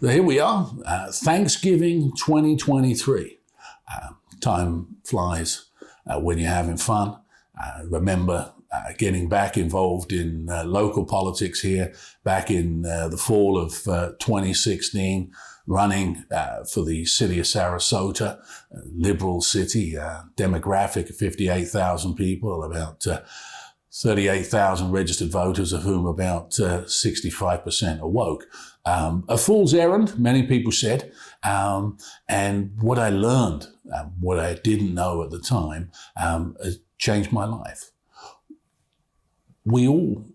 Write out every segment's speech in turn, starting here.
So here we are, Thanksgiving 2023. Time flies when you're having fun. Remember getting back involved in local politics here back in the fall of 2016, running for the city of Sarasota, a liberal city, demographic of 58,000 people, about 38,000 registered voters, of whom about 65% are woke. A fool's errand, many people said. And what I learned, what I didn't know at the time, has changed my life. We all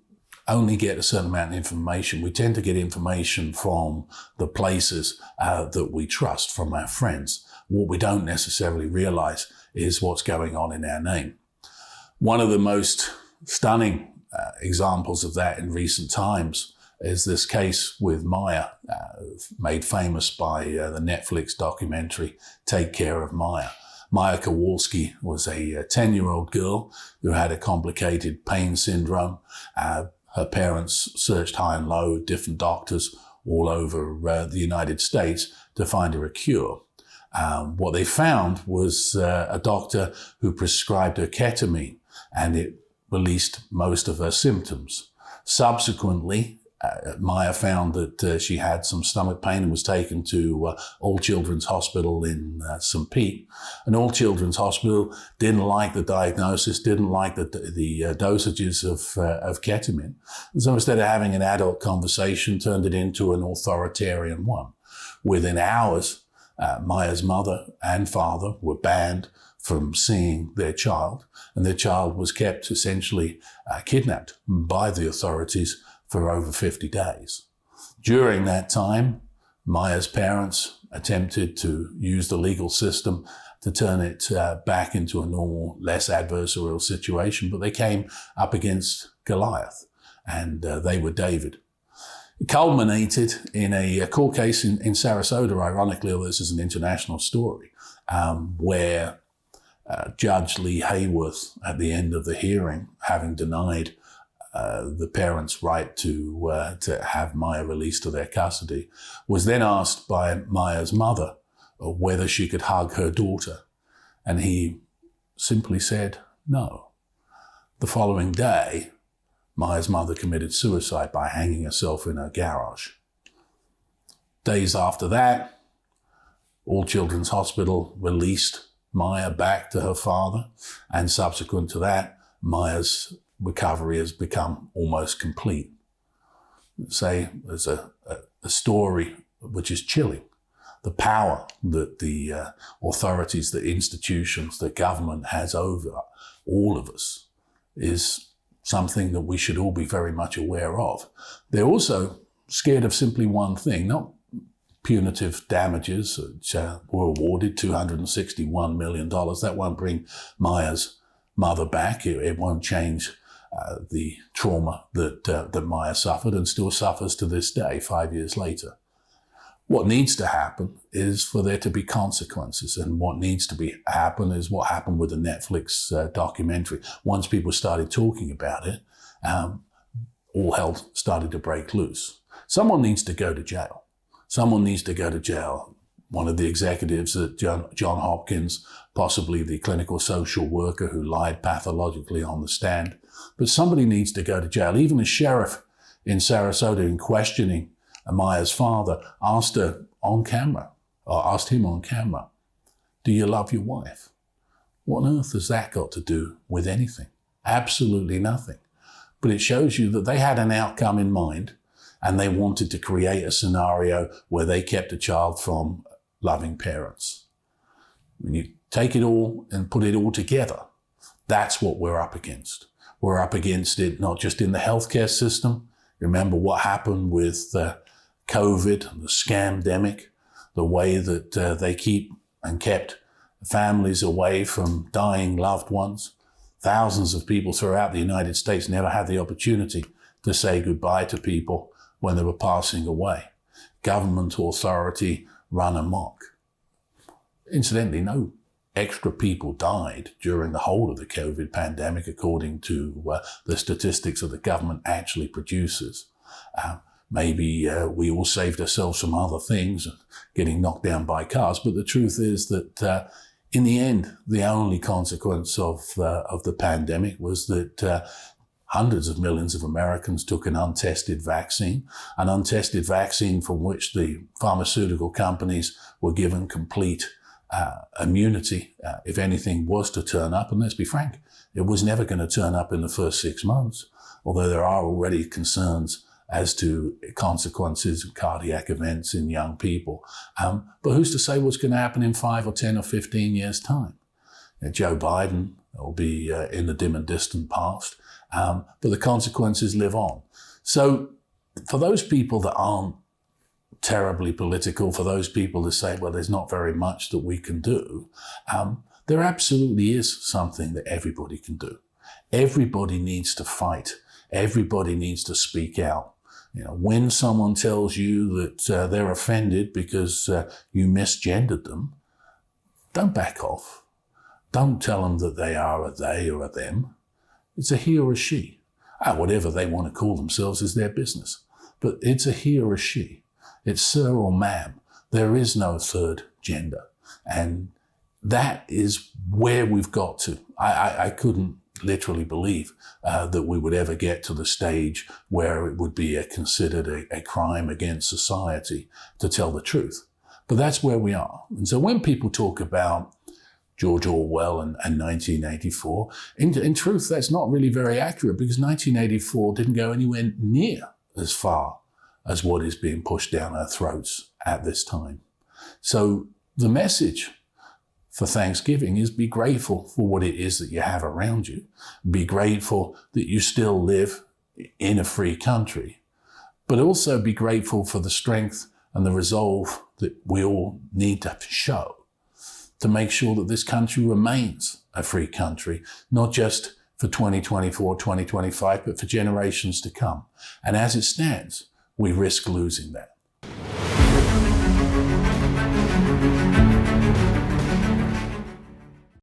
only get a certain amount of information. We tend to get information from the places that we trust, from our friends. What we don't necessarily realize is what's going on in our name. One of the most stunning examples of that in recent times is this case with Maya, made famous by the Netflix documentary, Take Care of Maya. Maya Kowalski was a 10-year-old girl who had a complicated pain syndrome. Her parents searched high and low, different doctors all over the United States to find her a cure. What they found was a doctor who prescribed her ketamine, and it released most of her symptoms. Subsequently, Maya found that she had some stomach pain and was taken to All Children's Hospital in St. Pete. And All Children's Hospital didn't like the diagnosis, didn't like the dosages of ketamine. And so instead of having an adult conversation, turned it into an authoritarian one. Within hours, Maya's mother and father were banned from seeing their child, and their child was kept essentially kidnapped by the authorities for over 50 days. During that time, Maya's parents attempted to use the legal system to turn it back into a normal, less adversarial situation, but they came up against Goliath, and they were David. It culminated in a court case in Sarasota. Ironically, this is an international story, where Judge Lee Hayworth, at the end of the hearing, having denied the parents' right to have Maya released to their custody, was then asked by Maya's mother whether she could hug her daughter. And he simply said no. The following day, Maya's mother committed suicide by hanging herself in her garage. Days after that, All Children's Hospital released Maya back to her father, and subsequent to that, Maya's recovery has become almost complete. Say, there's a story which is chilling. The power that the authorities, the institutions, the government has over all of us is something that we should all be very much aware of. They're also scared of simply one thing, not punitive damages, which were awarded $261 million. That won't bring Maya's mother back. It won't change the trauma that Maya suffered and still suffers to this day, 5 years later. What needs to happen is for there to be consequences, and what needs to happen is what happened with the Netflix documentary. Once people started talking about it, all hell started to break loose. Someone needs to go to jail. Someone needs to go to jail. One of the executives at John Hopkins, possibly the clinical social worker who lied pathologically on the stand. But somebody needs to go to jail. Even a sheriff in Sarasota, in questioning Maya's father, asked him on camera, do you love your wife? What on earth has that got to do with anything? Absolutely nothing. But it shows you that they had an outcome in mind, and they wanted to create a scenario where they kept a child from loving parents. When you take it all and put it all together, that's what we're up against. We're up against it not just in the healthcare system. Remember what happened with COVID and the scamdemic, the way that they keep and kept families away from dying loved ones. Thousands of people throughout the United States never had the opportunity to say goodbye to people when they were passing away. Government authority run amok. Incidentally, no extra people died during the whole of the COVID pandemic, according to the statistics that the government actually produces. maybe we all saved ourselves from other things, getting knocked down by cars. But the truth is that in the end, the only consequence of the pandemic was that hundreds of millions of Americans took an untested vaccine from which the pharmaceutical companies were given complete immunity if anything was to turn up. And let's be frank, it was never going to turn up in the first 6 months, although there are already concerns as to consequences of cardiac events in young people. But who's to say what's going to happen in 5 or 10 or 15 years' time? Joe Biden will be in the dim and distant past, but the consequences live on. So for those people that aren't terribly political, for those people that say, well, there's not very much that we can do, there absolutely is something that everybody can do. Everybody needs to fight. Everybody needs to speak out. When someone tells you that they're offended because you misgendered them, don't back off. Don't tell them that they are a they or a them. It's a he or a she. Whatever they want to call themselves is their business. But it's a he or a she. It's sir or ma'am. There is no third gender. And that is where we've got to. I couldn't literally believe that we would ever get to the stage where it would be considered a crime against society to tell the truth. But that's where we are. And so when people talk about George Orwell and 1984, in truth, that's not really very accurate, because 1984 didn't go anywhere near as far as what is being pushed down our throats at this time. So the message for Thanksgiving is be grateful for what it is that you have around you. Be grateful that you still live in a free country, but also be grateful for the strength and the resolve that we all need to show to make sure that this country remains a free country, not just for 2024, 2025, but for generations to come. And as it stands, we risk losing that.